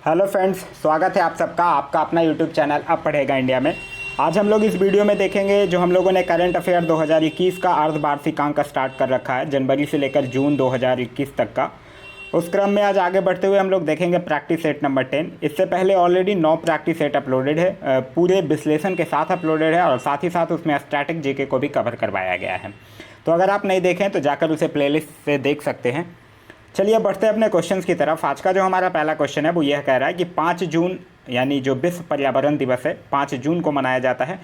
Hello friends, स्वागत है आप सबका आपका अपना यूट्यूब चैनल अब पढ़ेगा इंडिया में। आज हम लोग इस वीडियो में देखेंगे जो हम लोगों ने करंट अफेयर 2021 का अर्धवार्षिकांक स्टार्ट कर रखा है, जनवरी से लेकर जून 2021 तक का। उस क्रम में आज आगे बढ़ते हुए हम लोग देखेंगे प्रैक्टिस सेट नंबर 10। इससे पहले ऑलरेडी 9 प्रैक्टिस सेट अपलोडेड है, पूरे विश्लेषण के साथ अपलोडेड है और साथ ही साथ उसमें स्टैटिक जीके को भी कवर करवाया गया है। तो अगर आप नहीं देखें तो जाकर उसे प्लेलिस्ट से देख सकते हैं। चलिए बढ़ते हैं अपने क्वेश्चंस की तरफ। आज का जो हमारा पहला क्वेश्चन है वो यह कह रहा है कि 5 जून यानी जो विश्व पर्यावरण दिवस है 5 जून को मनाया जाता है,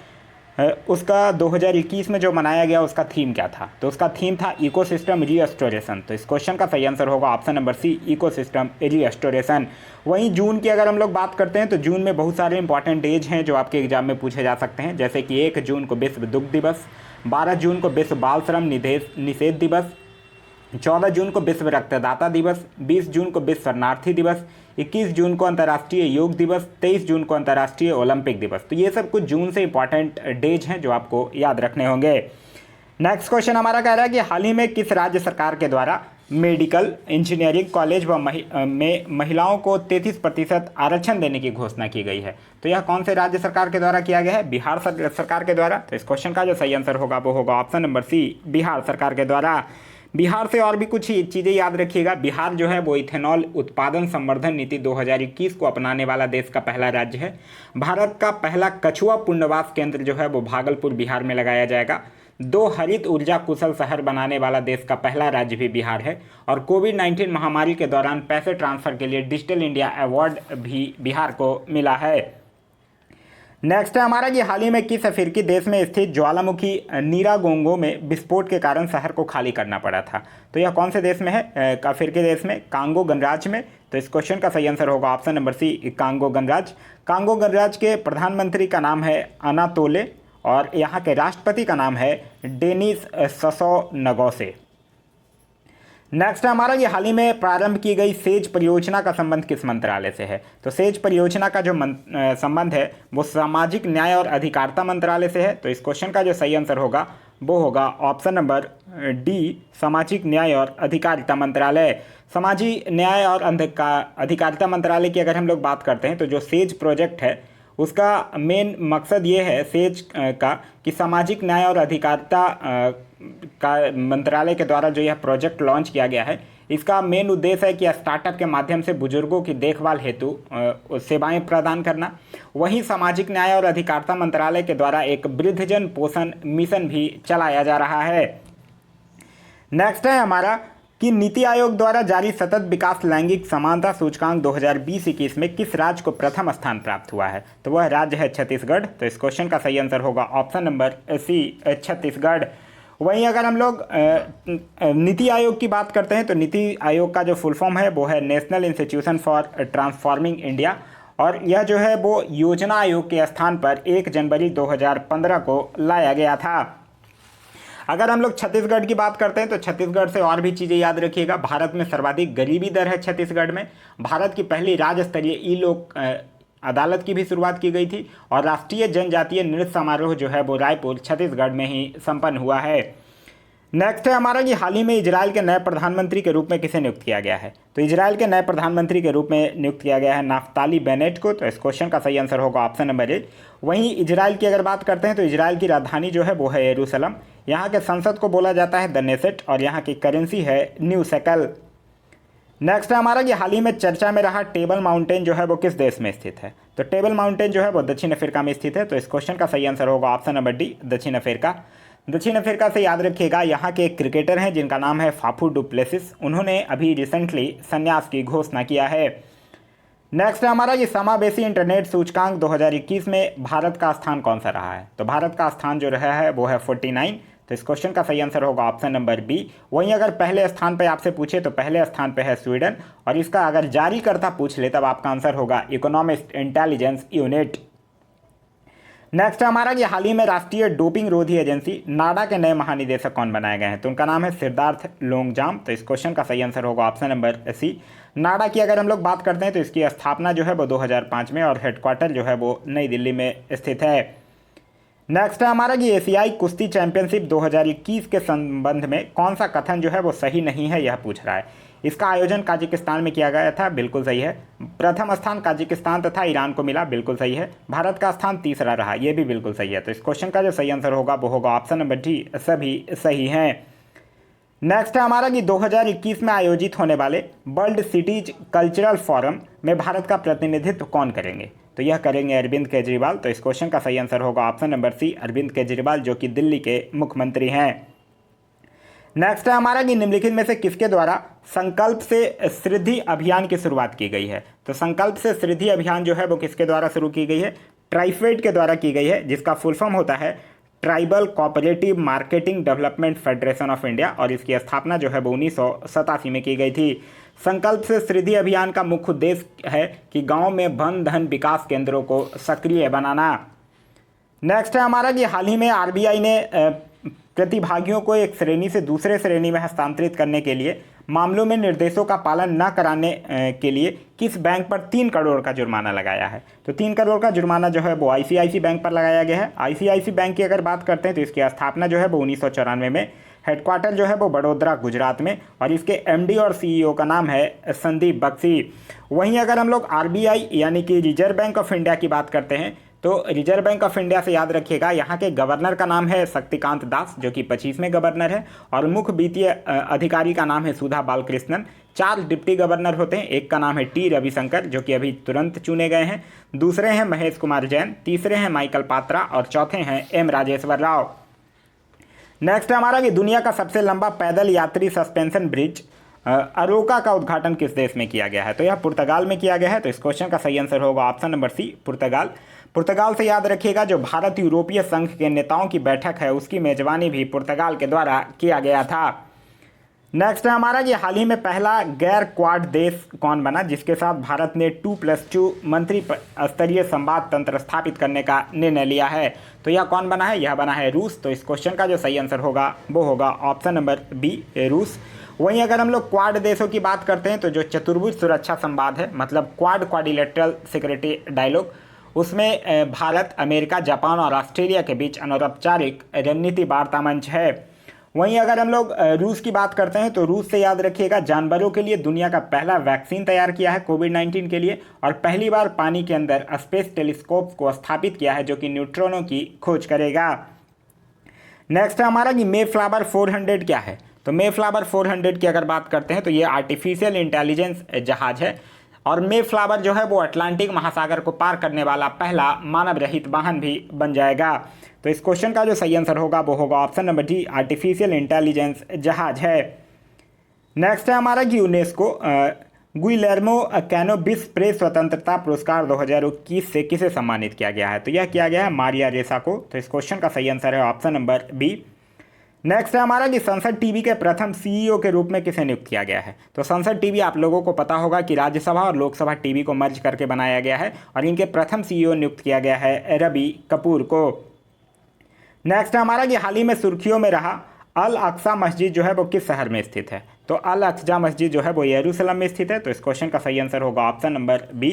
उसका 2021 में जो मनाया गया उसका थीम क्या था। तो उसका थीम था इकोसिस्टम रीएस्टोरेशन। तो इस क्वेश्चन का सही आंसर होगा ऑप्शन नंबर सी, इकोसिस्टम रीएस्टोरेशन। वहीं जून की अगर हम लोग बात करते हैं तो जून में बहुत सारे इंपॉर्टेंट डेज हैं जो आपके एग्जाम में पूछे जा सकते हैं, जैसे कि 1 जून को विश्व दुग्ध दिवस, 12 जून को विश्व बाल श्रम निषेध दिवस, 14 जून को विश्व रक्तदाता दिवस, 20 जून को विश्व शरणार्थी दिवस, 21 जून को अंतर्राष्ट्रीय योग दिवस, 23 जून को अंतर्राष्ट्रीय ओलंपिक दिवस। तो ये सब कुछ जून से इंपॉर्टेंट डेज हैं जो आपको याद रखने होंगे। नेक्स्ट क्वेश्चन हमारा कह रहा है कि हाल ही में किस राज्य सरकार के द्वारा मेडिकल इंजीनियरिंग कॉलेज में महिलाओं को 33% आरक्षण देने की घोषणा की गई है। तो यह कौन से राज्य सरकार के द्वारा किया गया है? बिहार सरकार के द्वारा। तो इस क्वेश्चन का जो सही आंसर होगा वो होगा ऑप्शन नंबर सी, बिहार सरकार के द्वारा। बिहार से और भी कुछ चीज़ें याद रखिएगा। बिहार जो है वो इथेनॉल उत्पादन संवर्धन नीति 2021 को अपनाने वाला देश का पहला राज्य है। भारत का पहला कछुआ पुनर्वास केंद्र जो है वो भागलपुर बिहार में लगाया जाएगा। 2 हरित ऊर्जा कुशल शहर बनाने वाला देश का पहला राज्य भी बिहार है। और कोविड-19 महामारी के दौरान पैसे ट्रांसफर के लिए डिजिटल इंडिया अवार्ड भी बिहार को मिला है। नेक्स्ट है हमारा कि हाल ही में किस अफ्रीकी देश में स्थित ज्वालामुखी नीरागोंगो में विस्फोट के कारण शहर को खाली करना पड़ा था। तो यह कौन से देश में है? अफ्रीकी देश में कांगो गणराज्य में। तो इस क्वेश्चन का सही आंसर होगा ऑप्शन नंबर सी, कांगो गणराज्य। कांगो गणराज्य के प्रधानमंत्री का नाम है अनातोले और यहाँ के राष्ट्रपति का नाम है डेनिस ससो नगोसे। नेक्स्ट है हमारा ये हाल ही में प्रारंभ की गई सेज परियोजना का संबंध किस मंत्रालय से है? तो सेज परियोजना का जो संबंध है वो सामाजिक न्याय और अधिकारिता मंत्रालय से है। तो इस क्वेश्चन का जो सही आंसर होगा वो होगा ऑप्शन नंबर डी, सामाजिक न्याय और अधिकारिता मंत्रालय। सामाजिक न्याय और अधिकारिता मंत्रालय की अगर हम लोग बात करते हैं तो जो सेज प्रोजेक्ट है उसका मेन मकसद ये है सेज का कि सामाजिक न्याय और अधिकारिता का मंत्रालय के द्वारा जो यह प्रोजेक्ट लॉन्च किया गया है, इसका मेन उद्देश्य है कि स्टार्टअप के माध्यम से बुजुर्गों की देखभाल हेतु सेवाएं प्रदान करना। वहीं सामाजिक न्याय और अधिकारिता मंत्रालय के द्वारा एक वृद्धजन पोषण मिशन भी चलाया जा रहा है। नेक्स्ट है हमारा कि नीति आयोग द्वारा जारी सतत विकास लैंगिक समानता सूचकांक 2020-21 में किस राज्य को प्रथम स्थान प्राप्त हुआ है? तो वह राज्य है छत्तीसगढ़। तो इस क्वेश्चन का सही आंसर होगा ऑप्शन नंबर सी, छत्तीसगढ़। वहीं अगर हम लोग नीति आयोग की बात करते हैं तो नीति आयोग का जो फुल फॉर्म है वो है national institution for transforming India और यह जो है वो योजना आयोग के स्थान पर 1 जनवरी 2015 को लाया गया था। अगर हम लोग छत्तीसगढ़ की बात करते हैं तो छत्तीसगढ़ से और भी चीज़ें याद रखिएगा। भारत में सर्वाधिक गरीबी दर है छत्तीसगढ़ में। भारत की पहली राज्य स्तरीय ई लोक अदालत की भी शुरुआत की गई थी और राष्ट्रीय जनजातीय नृत्य समारोह जो है वो रायपुर छत्तीसगढ़ में ही संपन्न हुआ है। नेक्स्ट है हमारा कि हाल ही में इजराइल के नए प्रधानमंत्री के रूप में किसे नियुक्त किया गया है? तो इजराइल के नए प्रधानमंत्री के रूप में नियुक्त किया गया है नाफ्ताली बेनेट को। तो इस क्वेश्चन का सही आंसर होगा ऑप्शन नंबर ए। वहीं इजराइल की अगर बात करते हैं तो इजराइल की राजधानी जो है वो है यरूशलेम। यहाँ के संसद को बोला जाता है द नेसेट और यहाँ की करेंसी है न्यू शेकल। नेक्स्ट है हमारा कि हाल ही में चर्चा में रहा टेबल माउंटेन जो है वो किस देश में स्थित है? तो टेबल माउंटेन जो है वो दक्षिण अफ्रीका में स्थित है। तो इस क्वेश्चन का सही आंसर होगा ऑप्शन नंबर डी, दक्षिण अफ्रीका। दक्षिण अफ्रीका से याद रखिएगा यहाँ के एक क्रिकेटर हैं जिनका नाम है फाफू डु प्लेसिस। उन्होंने अभी रिसेंटली संन्यास की घोषणा किया है। नेक्स्ट है हमारा ये समावेशी इंटरनेट सूचकांक 2021 में भारत का स्थान कौन सा रहा है? तो भारत का स्थान जो रहा है वो है 49। तो इस क्वेश्चन का सही आंसर होगा ऑप्शन नंबर बी। वहीं अगर पहले स्थान पे आपसे पूछे तो पहले स्थान पे है स्वीडन और इसका अगर जारीकर्ता पूछ ले तब आपका आंसर होगा इकोनॉमिस्ट इंटेलिजेंस यूनिट। नेक्स्ट हमारा कि हाल ही में राष्ट्रीय डोपिंग रोधी एजेंसी नाडा के नए महानिदेशक कौन बनाए गए हैं? तो उनका नाम है सिद्धार्थ लोंगजाम। तो इस क्वेश्चन का सही आंसर होगा ऑप्शन नंबर सी। नाडा की अगर हम लोग बात करते हैं तो इसकी स्थापना जो है वो 2005 में और हेडक्वार्टर जो है वो नई दिल्ली में स्थित है। नेक्स्ट है हमारा कि एशियाई कुश्ती चैंपियनशिप 2021 के संबंध में कौन सा कथन जो है वो सही नहीं है यह पूछ रहा है। इसका आयोजन ताजिकिस्तान में किया गया था, बिल्कुल सही है। प्रथम स्थान ताजिकिस्तान तथा ईरान को मिला, बिल्कुल सही है। भारत का स्थान तीसरा रहा, ये भी बिल्कुल सही है। तो इस क्वेश्चन का जो सही आंसर होगा वो होगा ऑप्शन नंबर डी, सभी सही हैं। नेक्स्ट है हमारा कि 2021 में आयोजित होने वाले वर्ल्ड सिटीज कल्चरल फोरम में भारत का प्रतिनिधित्व कौन करेंगे? तो यह करेंगे अरविंद केजरीवाल। तो इस क्वेश्चन का सही आंसर होगा option number C, Arvind Kejriwal, जो कि दिल्ली के मुख्यमंत्री हैं। नेक्स्ट है हमारा कि निम्नलिखित में से किसके द्वारा संकल्प से समृद्धि अभियान की शुरुआत की गई है? तो संकल्प से समृद्धि अभियान जो है वो किसके द्वारा शुरू की गई है? ट्राइफेड के द्वारा की गई है, जिसका फुल फॉर्म होता है tribal cooperative marketing development federation of India, और इसकी स्थापना जो है वो 1987 में की गई थी। संकल्प से समृद्धि अभियान का मुख्य उद्देश्य है कि गांव में वन धन विकास केंद्रों को सक्रिय बनाना। नेक्स्ट है हमारा कि हाल ही में आरबीआई ने प्रतिभागियों को एक श्रेणी से दूसरे श्रेणी में हस्तांतरित करने के लिए मामलों में निर्देशों का पालन न कराने के लिए किस बैंक पर 3 करोड़ का जुर्माना लगाया है? तो 3 करोड़ का जुर्माना जो है वो आईसीआईसी बैंक पर लगाया गया है। आईसीआईसी बैंक की अगर बात करते हैं तो इसकी स्थापना जो है वो 1994 में, हेडक्वार्टर जो है वो बड़ोदरा गुजरात में, और इसके एमडी और सीईओ का नाम है संदीप बख्शी। वहीं अगर हम लोग आरबीआई यानी कि रिजर्व बैंक ऑफ इंडिया की बात करते हैं तो रिजर्व बैंक ऑफ इंडिया से याद रखिएगा, यहाँ के गवर्नर का नाम है शक्तिकांत दास, जो कि 25वें गवर्नर है, और मुख्य वित्तीय अधिकारी का नाम है सुधा बालकृष्णन। 4 डिप्टी गवर्नर होते हैं, एक का नाम है टी रविशंकर, जो कि अभी तुरंत चुने गए हैं, दूसरे हैं महेश कुमार जैन, तीसरे हैं माइकल पात्रा, और चौथे हैं एम राजेश्वर राव। नेक्स्ट हमारा कि दुनिया का सबसे लंबा पैदल यात्री सस्पेंशन ब्रिज अरोका का उद्घाटन किस देश में किया गया है? तो यह पुर्तगाल में किया गया है। तो इस क्वेश्चन का सही आंसर होगा ऑप्शन नंबर सी, पुर्तगाल। पुर्तगाल से याद रखिएगा, जो भारत यूरोपीय संघ के नेताओं की बैठक है उसकी मेजबानी भी पुर्तगाल के द्वारा किया गया था। नेक्स्ट है हमारा कि हाल ही में पहला गैर क्वाड देश कौन बना जिसके साथ भारत ने 2+2 मंत्री स्तरीय संवाद तंत्र स्थापित करने का निर्णय लिया है? तो यह कौन बना है? यह बना है रूस। तो इस क्वेश्चन का जो सही आंसर होगा वो होगा ऑप्शन नंबर बी, रूस। वहीं अगर हम लोग क्वाड देशों की बात करते हैं तो जो चतुर्भुज सुरक्षा संवाद है, मतलब क्वाड्रिलेटरल सिक्योरिटी डायलॉग, उसमें भारत, अमेरिका, जापान और ऑस्ट्रेलिया के बीच अनौपचारिक रणनीति वार्ता मंच है। वहीं अगर हम लोग रूस की बात करते हैं तो रूस से याद रखिएगा, जानवरों के लिए दुनिया का पहला वैक्सीन तैयार किया है कोविड-19 के लिए, और पहली बार पानी के अंदर स्पेस टेलीस्कोप को स्थापित किया है जो कि न्यूट्रॉनों की खोज करेगा। नेक्स्ट है हमारा कि मे फ्लावर 400 क्या है? तो मे फ्लावर 400 की अगर बात करते हैं तो ये आर्टिफिशियल इंटेलिजेंस जहाज है, और मे फ्लावर जो है वो अटलांटिक महासागर को पार करने वाला पहला मानव रहित वाहन भी बन जाएगा। तो इस क्वेश्चन का जो सही आंसर होगा वो होगा option number D, artificial intelligence जहाज है। नेक्स्ट है हमारा कि यूनेस्को गुइलेर्मो कैनो विश्व प्रेस स्वतंत्रता पुरस्कार 2021 से किसे सम्मानित किया गया है? तो यह किया गया है मारिया रेसा को। तो इस क्वेश्चन का सही आंसर है ऑप्शन नंबर बी। नेक्स्ट है हमारा कि संसद टीवी के प्रथम सीईओ के रूप में किसे नियुक्त किया गया है? तो संसद टीवी आप लोगों को पता होगा कि राज्यसभा और लोकसभा टीवी को मर्ज करके बनाया गया है, और इनके प्रथम सीईओ नियुक्त किया गया है रवि कपूर को। नेक्स्ट है हमारा कि हाल ही में सुर्खियों में रहा अल अक्सा मस्जिद जो है वो किस शहर में स्थित है? तो अल अक्सा मस्जिद जो है वो यरूशलेम में स्थित है। तो इस क्वेश्चन का सही आंसर होगा ऑप्शन नंबर बी।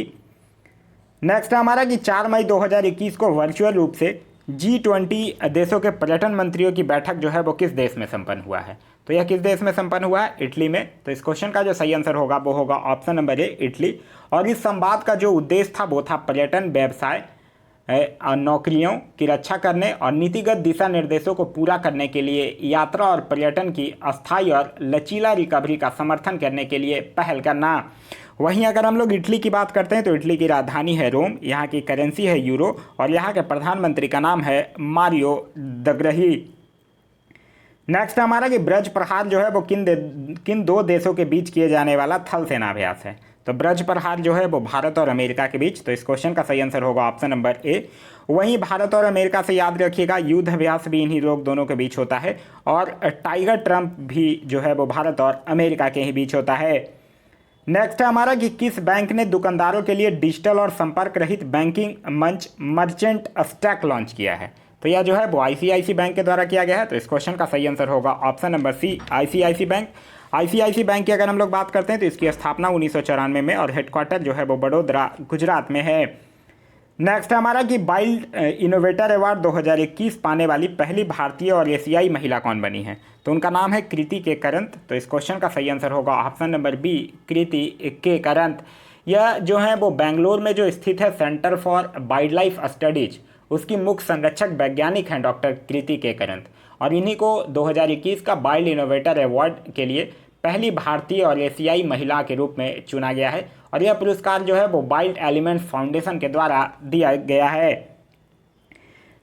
नेक्स्ट है हमारा कि 4 मई 2021 को वर्चुअल रूप से G20 देशों के पर्यटन मंत्रियों की बैठक जो है वो किस देश में संपन्न हुआ है? तो यह किस देश में संपन्न हुआ है? इटली में। तो इस क्वेश्चन का जो सही आंसर होगा वो होगा ऑप्शन नंबर ए, इटली। और इस संवाद का जो उद्देश्य था वो था पर्यटन व्यवसाय नौकरियों की रक्षा करने और नीतिगत दिशा निर्देशों को पूरा करने के लिए यात्रा और पर्यटन की अस्थायी और लचीला रिकवरी का समर्थन करने के लिए पहल करना। वहीं अगर हम लोग इटली की बात करते हैं तो इटली की राजधानी है रोम, यहाँ की करेंसी है यूरो, और यहाँ के प्रधानमंत्री का नाम है मारियो द्रघी। नेक्स्ट हमारा कि ब्रज प्रहार जो है वो किन 2 देशों के बीच किए जाने वाला थल सेनाभ्यास है? तो ब्रज प्रहार जो है वो भारत और अमेरिका के बीच। तो इस क्वेश्चन का सही आंसर होगा ऑप्शन नंबर ए। वहीं भारत और अमेरिका से याद रखिएगा, युद्ध अभ्यास भी इन्हीं लोग दोनों के बीच होता है, और टाइगर ट्रंप भी जो है वो भारत और अमेरिका के ही बीच होता है। नेक्स्ट है हमारा कि किस बैंक ने दुकानदारों के लिए डिजिटल और संपर्क रहित बैंकिंग मंच मर्चेंट स्टैक लॉन्च किया है? तो यह जो है वो आईसीआईसी बैंक के द्वारा किया गया है। तो इस क्वेश्चन का सही आंसर होगा option number C, ICICI bank. ICICI bank की अगर हम लोग बात करते हैं तो इसकी स्थापना 1994 में, और हेडक्वार्टर जो है वो बड़ोदरा गुजरात में है। नेक्स्ट है हमारा कि वाइल्ड इनोवेटर अवार्ड 2021 पाने वाली पहली भारतीय और एशियाई महिला कौन बनी है? तो उनका नाम है कृति के करंत। तो इस क्वेश्चन का सही आंसर होगा ऑप्शन नंबर बी, कृति के करंत। यह जो है वो बेंगलोर में जो स्थित है centre for wild life studies, उसकी मुख्य संरक्षक वैज्ञानिक हैं डॉक्टर कृति के करंत। और इन्हीं को 2021 का वाइल्ड इनोवेटर अवार्ड के लिए पहली भारतीय और एशियाई महिला के रूप में चुना गया है। और यह पुरस्कार जो है वो वाइल्ड एलिमेंट्स फाउंडेशन के द्वारा दिया गया है।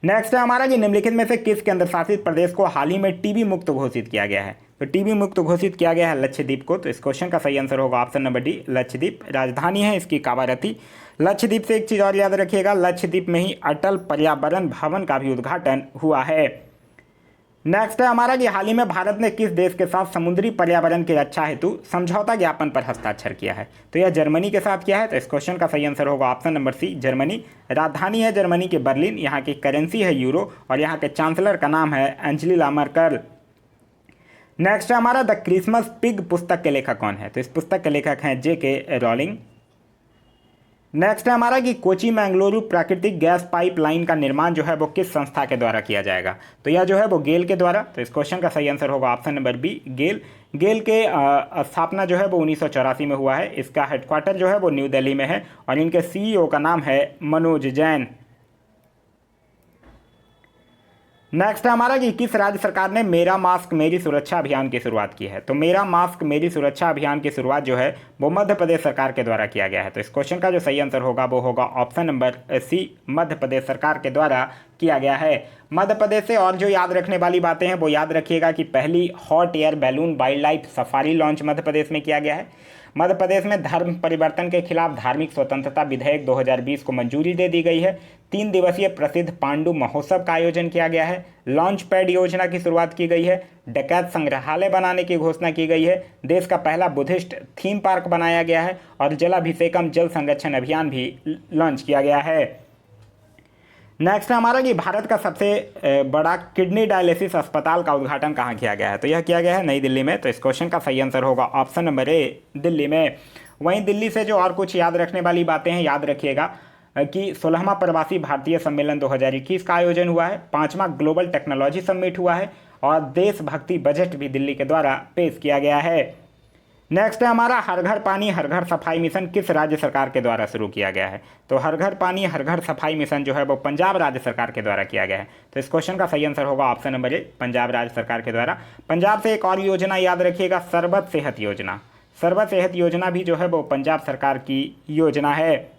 नेक्स्ट है हमारा कि निम्नलिखित में से किस केंद्र शासित प्रदेश को हाल ही में टीबी मुक्त घोषित किया गया है? तो टीबी मुक्त घोषित किया गया है लक्षद्वीप को। तो इस क्वेश्चन का सही आंसर होगा ऑप्शन नंबर डी, लक्षद्वीप। राजधानी है इसकी कावारती। लक्षद्वीप से एक चीज़ और याद रखिएगा, लक्षद्वीप में ही अटल पर्यावरण भवन का भी उद्घाटन हुआ है। नेक्स्ट है हमारा कि हाल ही में भारत ने किस देश के साथ समुद्री पर्यावरण की रक्षा हेतु समझौता ज्ञापन पर हस्ताक्षर किया है? तो यह जर्मनी के साथ किया है। तो इस क्वेश्चन का सही आंसर होगा ऑप्शन नंबर सी, जर्मनी। राजधानी है जर्मनी की बर्लिन, यहाँ की करेंसी है यूरो और यहाँ के चांसलर का नाम है एंजेला मर्केल। नेक्स्ट है हमारा द क्रिसमस पिग पुस्तक के लेखक कौन है? तो इस पुस्तक के लेखक हैं J.K. रॉलिंग। नेक्स्ट है हमारा कि कोची मैंगलोरू प्राकृतिक गैस पाइपलाइन का निर्माण जो है वो किस संस्था के द्वारा किया जाएगा? तो यह जो है वो गेल के द्वारा। तो इस क्वेश्चन का सही आंसर होगा ऑप्शन नंबर बी, गेल। गेल के स्थापना जो है वो 1984 में हुआ है। इसका हेडक्वार्टर जो है वो न्यू दिल्ली में है और इनके CEO का नाम है मनोज जैन। नेक्स्ट है हमारा कि किस राज्य सरकार ने मेरा मास्क मेरी सुरक्षा अभियान की शुरुआत की है? तो मेरा मास्क मेरी सुरक्षा अभियान की शुरुआत जो है वो मध्य प्रदेश सरकार के द्वारा किया गया है। तो इस क्वेश्चन का जो सही आंसर होगा वो होगा ऑप्शन नंबर सी, मध्य प्रदेश सरकार के द्वारा किया गया है। मध्य प्रदेश से और जो याद रखने वाली बातें हैं वो याद रखिएगा कि पहली hot air balloon wildlife safari launch Madhya Pradesh में किया गया है। मध्य प्रदेश में धर्म परिवर्तन के खिलाफ धार्मिक स्वतंत्रता विधेयक 2020 को मंजूरी दे दी गई है। 3 दिवसीय प्रसिद्ध पांडु महोत्सव का आयोजन किया गया है। लॉन्च पैड योजना की शुरुआत की गई है। डकैत संग्रहालय बनाने की घोषणा की गई है। देश का पहला बुद्धिस्ट थीम पार्क बनाया गया है और जलाभिषेकम जल संरक्षण अभियान भी लॉन्च किया गया है। नेक्स्ट है हमारा कि भारत का सबसे बड़ा किडनी डायलिसिस अस्पताल का उद्घाटन कहाँ किया गया है? तो यह किया गया है नई दिल्ली में। तो इस क्वेश्चन का सही आंसर होगा ऑप्शन नंबर ए, दिल्ली में। वहीं दिल्ली से जो और कुछ याद रखने वाली बातें हैं, याद रखिएगा कि 16वां प्रवासी भारतीय सम्मेलन 2021 का आयोजन हुआ है। 5वां ग्लोबल टेक्नोलॉजी समिट हुआ है और देशभक्ति बजट भी दिल्ली के द्वारा पेश किया गया है। नेक्स्ट है हमारा हर घर पानी हर घर सफाई मिशन किस राज्य सरकार के द्वारा शुरू किया गया है? तो हर घर पानी हर घर सफाई मिशन जो है वो पंजाब राज्य सरकार के द्वारा किया गया है। तो इस क्वेश्चन का सही आंसर होगा ऑप्शन नंबर ए, पंजाब राज्य सरकार के द्वारा। पंजाब से एक और योजना याद रखिएगा, सर्बत सेहत योजना। सर्बत सेहत योजना भी जो है वो पंजाब सरकार की योजना है।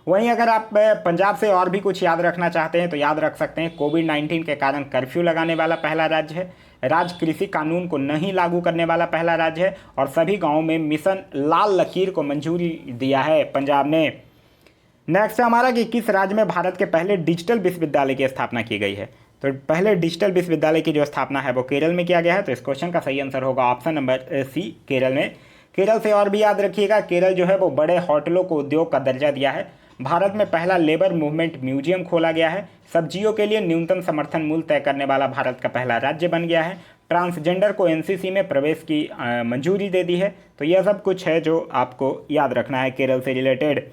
वहीं अगर आप पंजाब से और भी कुछ याद रखना चाहते हैं तो याद रख सकते हैं, कोविड-19 के कारण कर्फ्यू लगाने वाला पहला राज्य है। राज्य कृषि कानून को नहीं लागू करने वाला पहला राज्य है और सभी गांवों में मिशन लाल लकीर को मंजूरी दिया है पंजाब ने। नेक्स्ट है हमारा कि किस राज्य में भारत के पहले डिजिटल विश्वविद्यालय की स्थापना की गई है? तो पहले डिजिटल विश्वविद्यालय की जो स्थापना है वो केरल में किया गया है। तो इस क्वेश्चन का सही आंसर होगा ऑप्शन नंबर सी, केरल में। केरल से और भी याद रखिएगा, केरल जो है वो बड़े होटलों को उद्योग का दर्जा दिया है। भारत में पहला लेबर मूवमेंट म्यूजियम खोला गया है। सब्जियों के लिए न्यूनतम समर्थन मूल्य तय करने वाला भारत का पहला राज्य बन गया है। ट्रांसजेंडर को एनसीसी में प्रवेश की मंजूरी दे दी है। तो यह सब कुछ है जो आपको याद रखना है केरल से रिलेटेड।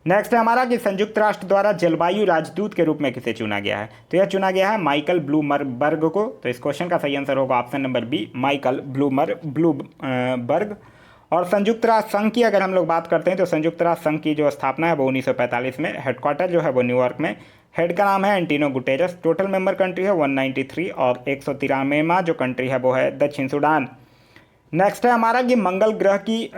नेक्स्ट है हमारा कि संयुक्त राष्ट्र द्वारा जलवायु राजदूत के रूप में किसे चुना गया है? तो यह चुना गया है माइकल ब्लूमबर्ग को। तो इस क्वेश्चन का सही आंसर होगा option number B, Michael Bloomberg. और संयुक्त राष्ट्र संघ की अगर हम लोग बात करते हैं तो संयुक्त राष्ट्र संघ की जो स्थापना है वो 1945 में। हेडक्वार्टर जो है वो न्यूयॉर्क में। हेड का नाम है एंटीनो गुटेरस। टोटल मेंबर कंट्री है 193 और 193वां जो कंट्री है वो है दक्षिण सूडान। नेक्स्ट है हमारा कि मंगल ग्रह की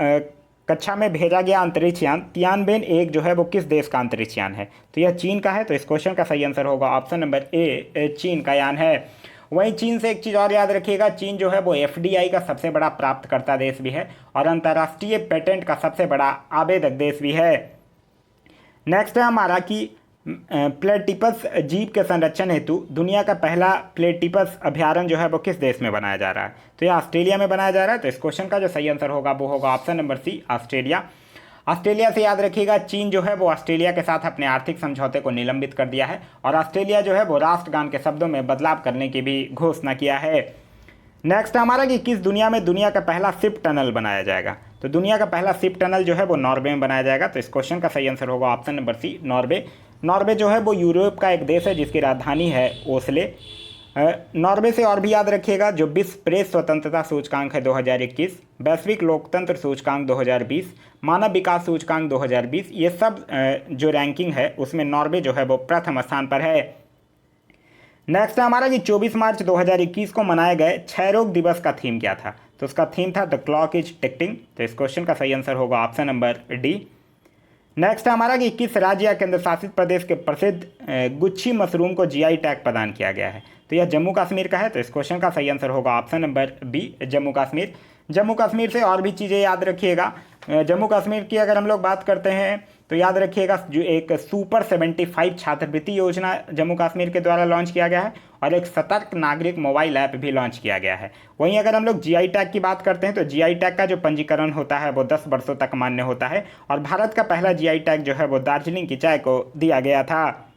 कक्षा में भेजा गया अंतरिक्ष यान तियानबेन-1 जो है वो किस देश का अंतरिक्ष यान है? तो यह चीन का है। तो इस क्वेश्चन का सही आंसर होगा ऑप्शन नंबर ए, चीन का यान है। वहीं चीन से एक चीज़ और याद रखिएगा, चीन जो है वो FDI का सबसे बड़ा प्राप्तकर्ता देश भी है और अंतर्राष्ट्रीय पेटेंट का सबसे बड़ा आवेदक देश भी है। नेक्स्ट है हमारा कि प्लेटिपस जीव के संरक्षण हेतु दुनिया का पहला प्लेटिपस अभ्यारण्य जो है वो किस देश में बनाया जा रहा है? तो यह ऑस्ट्रेलिया में बनाया जा रहा है। तो इस क्वेश्चन का जो सही आंसर होगा वो होगा option number C, Australia. Australia से याद रखिएगा, चीन जो है वो ऑस्ट्रेलिया के साथ अपने आर्थिक समझौते को निलंबित कर दिया है और ऑस्ट्रेलिया जो है वो राष्ट्रगान के शब्दों में बदलाव करने की भी घोषणा किया है। नेक्स्ट हमारा कि किस दुनिया में दुनिया का पहला शिप टनल बनाया जाएगा? तो दुनिया का पहला शिप टनल जो है वो नॉर्वे में बनाया जाएगा। तो इस क्वेश्चन का सही आंसर होगा option number C, Norway. Norway जो है वो यूरोप का एक देश है जिसकी राजधानी है ओस्ले। नॉर्वे से और भी याद रखिएगा, जो विश्व प्रेस स्वतंत्रता सूचकांक है 2021, वैश्विक लोकतंत्र सूचकांक 2020, मानव विकास सूचकांक 2020, ये सब जो रैंकिंग है उसमें नॉर्वे जो है वो प्रथम स्थान पर है। नेक्स्ट है हमारा कि 24 मार्च 2021 को मनाए गए क्षय रोग दिवस का थीम क्या था? तो उसका थीम था द क्लॉक इज टिकटिंग। तो इस क्वेश्चन का सही आंसर होगा ऑप्शन नंबर डी। नेक्स्ट है हमारा कि किस राज्य या केंद्र शासित प्रदेश के प्रसिद्ध गुच्छी मशरूम को जीआई टैग प्रदान किया गया है? तो यह जम्मू कश्मीर का है। तो इस क्वेश्चन का सही आंसर होगा option number B, Jammu Kashmir. Jammu Kashmir से और भी चीज़ें याद रखिएगा। जम्मू कश्मीर की अगर हम लोग बात करते हैं तो याद रखिएगा जो एक सुपर 75 छात्रवृत्ति योजना जम्मू कश्मीर के द्वारा लॉन्च किया गया है और एक सतर्क नागरिक मोबाइल ऐप भी लॉन्च किया गया है। वहीं अगर हम लोग जीआई टैग की बात करते हैं तो जीआई टैग का जो पंजीकरण होता है वो 10 वर्षों तक मान्य होता है और भारत का पहला जीआई टैग जो है वो दार्जिलिंग की चाय को दिया गया था।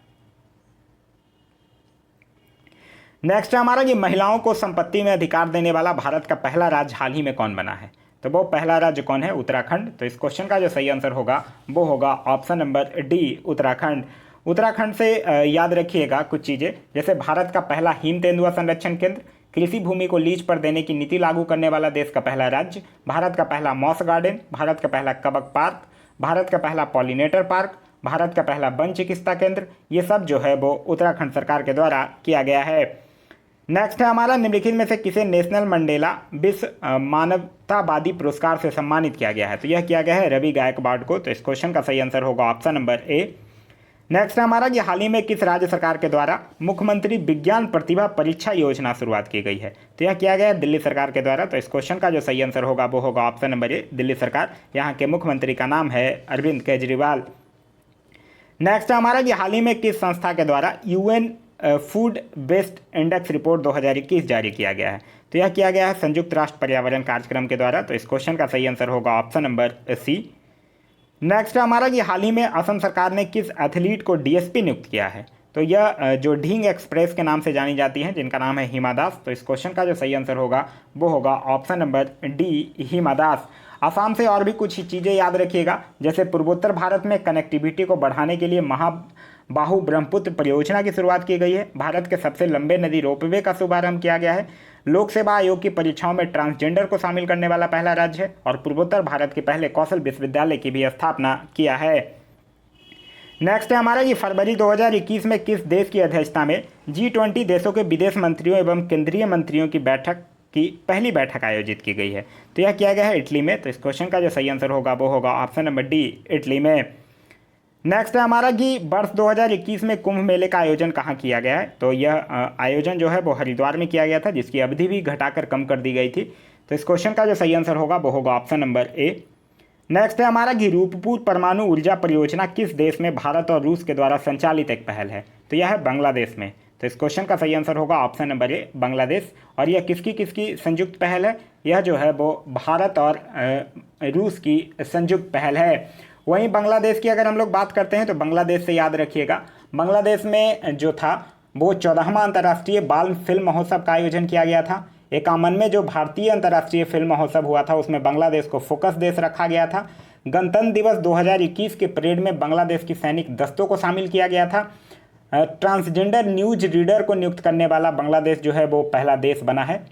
नेक्स्ट हमारा ये महिलाओं को संपत्ति में अधिकार देने वाला भारत का पहला राज्य हाल ही में कौन बना है? तो वो पहला राज्य कौन है? उत्तराखंड। तो इस क्वेश्चन का जो सही आंसर होगा वो होगा option number D, Uttarakhand. Uttarakhand से याद रखिएगा कुछ चीज़ें, जैसे भारत का पहला हिम तेंदुआ संरक्षण केंद्र, कृषि भूमि को लीज पर देने की नीति लागू करने वाला देश का पहला राज्य, भारत का पहला मॉस गार्डन, भारत का पहला कबक पार्क, भारत का पहला पॉलिनेटर पार्क, भारत का पहला वन चिकित्सा केंद्र, ये सब जो है वो उत्तराखंड सरकार के द्वारा किया गया है। नेक्स्ट है हमारा निम्नलिखित में से किसे नेशनल मंडेला विश्व मानवतावादी पुरस्कार से सम्मानित किया गया है? तो यह किया गया है रवि गायकवाड़ को। तो इस क्वेश्चन का सही आंसर होगा ऑप्शन नंबर ए। नेक्स्ट है हमारा कि हाल ही में किस राज्य सरकार के द्वारा मुख्यमंत्री विज्ञान प्रतिभा परीक्षा योजना शुरुआत की गई है? तो यह किया गया है दिल्ली सरकार के द्वारा। तो इस क्वेश्चन का जो सही आंसर होगा वो होगा ऑप्शन नंबर ए, दिल्ली सरकार। यहाँ के मुख्यमंत्री का नाम है अरविंद केजरीवाल। नेक्स्ट है हमारा कि हाल ही में किस संस्था के द्वारा UN food waste index report 2021 जारी किया गया है? तो यह किया गया है संयुक्त राष्ट्र पर्यावरण कार्यक्रम के द्वारा। तो इस क्वेश्चन का सही आंसर होगा ऑप्शन नंबर सी। नेक्स्ट हमारा कि हाल ही में असम सरकार ने किस एथलीट को डीएसपी नियुक्त किया है? तो यह जो ढींग एक्सप्रेस के नाम से जानी जाती हैं, जिनका नाम है हिमा दास। तो इस क्वेश्चन का जो सही आंसर होगा वो होगा option number D, Hima Das. Assam से और भी कुछ चीज़ें याद रखिएगा, जैसे पूर्वोत्तर भारत में कनेक्टिविटी को बढ़ाने के लिए महाबाहु ब्रह्मपुत्र परियोजना की शुरुआत की गई है। भारत के सबसे लंबे नदी रोपवे का शुभारंभ किया गया है। लोक सेवा आयोग की परीक्षाओं में ट्रांसजेंडर को शामिल करने वाला पहला राज्य है और पूर्वोत्तर भारत के पहले कौशल विश्वविद्यालय की भी स्थापना किया है। नेक्स्ट है हमारा ये फरवरी 2021 में किस देश की अध्यक्षता में G20 देशों के विदेश मंत्रियों एवं केंद्रीय मंत्रियों की पहली बैठक आयोजित की गई है? तो यह किया गया है इटली में। तो इस क्वेश्चन का जो सही आंसर होगा वो होगा ऑप्शन नंबर डी, इटली में। नेक्स्ट है हमारा कि वर्ष 2021 में कुंभ मेले का आयोजन कहाँ किया गया है? तो यह आयोजन जो है वो हरिद्वार में किया गया था, जिसकी अवधि भी घटाकर कम कर दी गई थी। तो इस क्वेश्चन का जो सही आंसर होगा वो होगा ऑप्शन नंबर ए। नेक्स्ट है हमारा कि रूपपुर परमाणु ऊर्जा परियोजना किस देश में भारत और रूस के द्वारा संचालित एक पहल है? तो यह है बांग्लादेश में। तो इस क्वेश्चन का सही आंसर होगा ऑप्शन नंबर ए, बांग्लादेश। और यह किसकी किसकी संयुक्त पहल है? यह जो है वो भारत और रूस की संयुक्त पहल है। वहीं बांग्लादेश की अगर हम लोग बात करते हैं तो बांग्लादेश से याद रखिएगा, बांग्लादेश में जो था वो 14वां अंतर्राष्ट्रीय बाल फिल्म महोत्सव का आयोजन किया गया था। 51 में जो भारतीय अंतर्राष्ट्रीय फिल्म महोत्सव हुआ था उसमें बांग्लादेश को फोकस देश रखा गया था। गणतंत्र दिवस 2021 के परेड में बांग्लादेश की सैनिक दस्तों को शामिल किया गया था। ट्रांसजेंडर न्यूज रीडर को नियुक्त करने वाला बांग्लादेश जो है वो पहला देश बना है।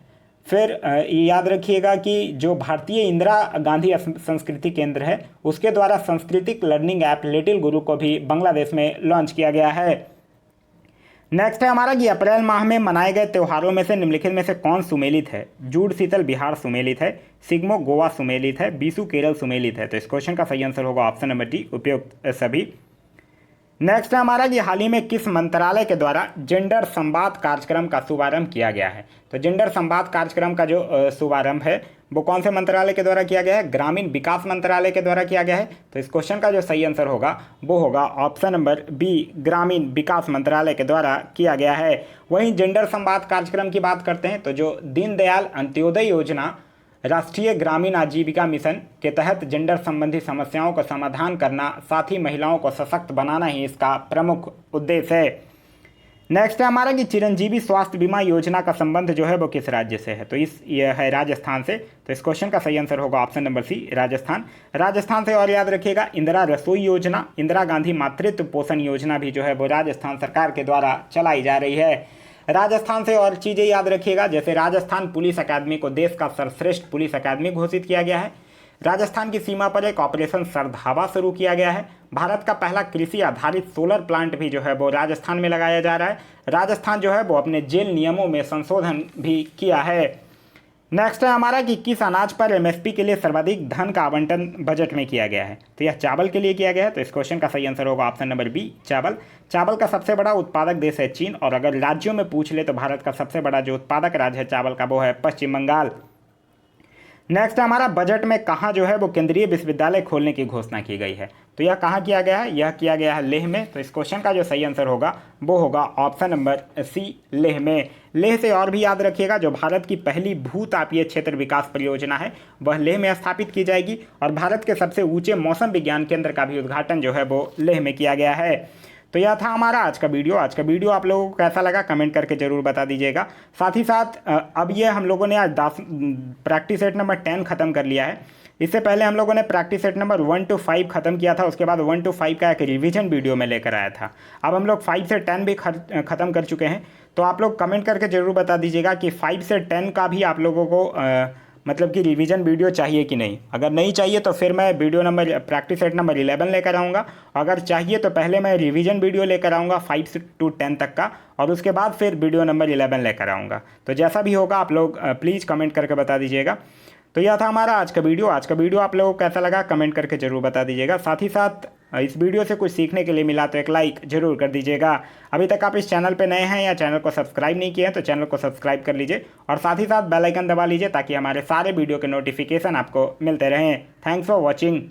फिर याद रखिएगा कि जो भारतीय इंदिरा गांधी संस्कृति केंद्र है उसके द्वारा सांस्कृतिक लर्निंग ऐप लिटिल गुरु को भी बांग्लादेश में लॉन्च किया गया है। नेक्स्ट है हमारा कि अप्रैल माह में मनाए गए त्योहारों में से निम्नलिखित में से कौन सुमेलित है? जूड़ शीतल बिहार सुमेलित है, सिग्मो गोवा सुमेलित है, बीसू केरल सुमेलित है। तो इस क्वेश्चन का सही आंसर होगा ऑप्शन नंबर डी, उपयुक्त सभी। नेक्स्ट है हमारा कि हाल ही में किस मंत्रालय के द्वारा जेंडर संवाद कार्यक्रम का शुभारंभ किया गया है? तो जेंडर संवाद कार्यक्रम का जो शुभारंभ है वो कौन से मंत्रालय के द्वारा किया गया है? ग्रामीण विकास मंत्रालय के द्वारा किया गया है। तो इस क्वेश्चन का जो सही आंसर होगा वो होगा ऑप्शन नंबर बी, ग्रामीण विकास मंत्रालय के द्वारा किया गया है। वहीं जेंडर संवाद कार्यक्रम की बात करते हैं तो जो दीनदयाल अंत्योदय योजना राष्ट्रीय ग्रामीण आजीविका मिशन के तहत जेंडर संबंधी समस्याओं का समाधान करना, साथ ही महिलाओं को सशक्त बनाना ही इसका प्रमुख उद्देश्य है। नेक्स्ट है हमारा कि चिरंजीवी स्वास्थ्य बीमा योजना का संबंध जो है वो किस राज्य से है, तो ये है राजस्थान से। तो इस क्वेश्चन का सही आंसर होगा option number C, Rajasthan. Rajasthan से और याद रखिएगा इंदिरा रसोई योजना, इंदिरा गांधी मातृत्व पोषण योजना भी जो है वो राजस्थान सरकार के द्वारा चलाई जा रही है। राजस्थान से और चीज़ें याद रखिएगा, जैसे राजस्थान पुलिस अकादमी को देश का सर्वश्रेष्ठ पुलिस अकादमी घोषित किया गया है। राजस्थान की सीमा पर एक ऑपरेशन सरधावा शुरू किया गया है। भारत का पहला कृषि आधारित सोलर प्लांट भी जो है वो राजस्थान में लगाया जा रहा है। राजस्थान जो है वो अपने जेल नियमों में संशोधन भी किया है। नेक्स्ट है हमारा कि किस अनाज पर एमएसपी के लिए सर्वाधिक धन का आवंटन बजट में किया गया है, तो यह चावल के लिए किया गया है। तो इस क्वेश्चन का सही आंसर होगा ऑप्शन नंबर बी, चावल। चावल का सबसे बड़ा उत्पादक देश है चीन, और अगर राज्यों में पूछ ले तो भारत का सबसे बड़ा जो उत्पादक राज्य है चावल का वो है पश्चिम बंगाल। नेक्स्ट हमारा बजट में कहाँ जो है वो केंद्रीय विश्वविद्यालय खोलने की घोषणा की गई है, तो यह कहाँ किया गया है, यह किया गया है लेह में। तो इस क्वेश्चन का जो सही आंसर होगा वो होगा ऑप्शन नंबर सी, लेह में। लेह से और भी याद रखिएगा, जो भारत की पहली भूतापीय क्षेत्र विकास परियोजना है वह लेह में स्थापित की जाएगी, और भारत के सबसे ऊंचे मौसम विज्ञान केंद्र का भी उद्घाटन जो है वो लेह में किया गया है। तो यह था हमारा आज का वीडियो। आज का वीडियो आप लोगों को कैसा लगा कमेंट करके ज़रूर बता दीजिएगा। साथ ही साथ अब ये हम लोगों ने आज प्रैक्टिस सेट नंबर 10 ख़त्म कर लिया है। इससे पहले हम लोगों ने प्रैक्टिस सेट नंबर 1 to 5 ख़त्म किया था, उसके बाद 1 to 5 का एक रिवीजन वीडियो में लेकर आया था। अब हम लोग 5 से 10 भी ख़त्म कर चुके हैं। तो आप लोग कमेंट करके ज़रूर बता दीजिएगा कि 5 से 10 का भी आप लोगों को मतलब कि रिवीजन वीडियो चाहिए कि नहीं। अगर नहीं चाहिए तो फिर मैं video number practice set number 11 लेकर आऊँगा। अगर चाहिए तो पहले मैं रिवीजन वीडियो लेकर आऊँगा 5 से 10 तक का, और उसके बाद फिर वीडियो नंबर 11 लेकर आऊँगा। तो जैसा भी होगा आप लोग प्लीज़ कमेंट करके बता दीजिएगा। तो यह था हमारा आज का वीडियो। आज का वीडियो आप लोगों को कैसा लगा कमेंट करके ज़रूर बता दीजिएगा। साथ ही साथ इस वीडियो से कुछ सीखने के लिए मिला तो एक लाइक ज़रूर कर दीजिएगा। अभी तक आप इस चैनल पे नए हैं या चैनल को सब्सक्राइब नहीं किए हैं तो चैनल को सब्सक्राइब कर लीजिए, और साथ ही साथ बेल आइकन दबा लीजिए ताकि हमारे सारे वीडियो के नोटिफिकेशन आपको मिलते रहें। Thanks for watching.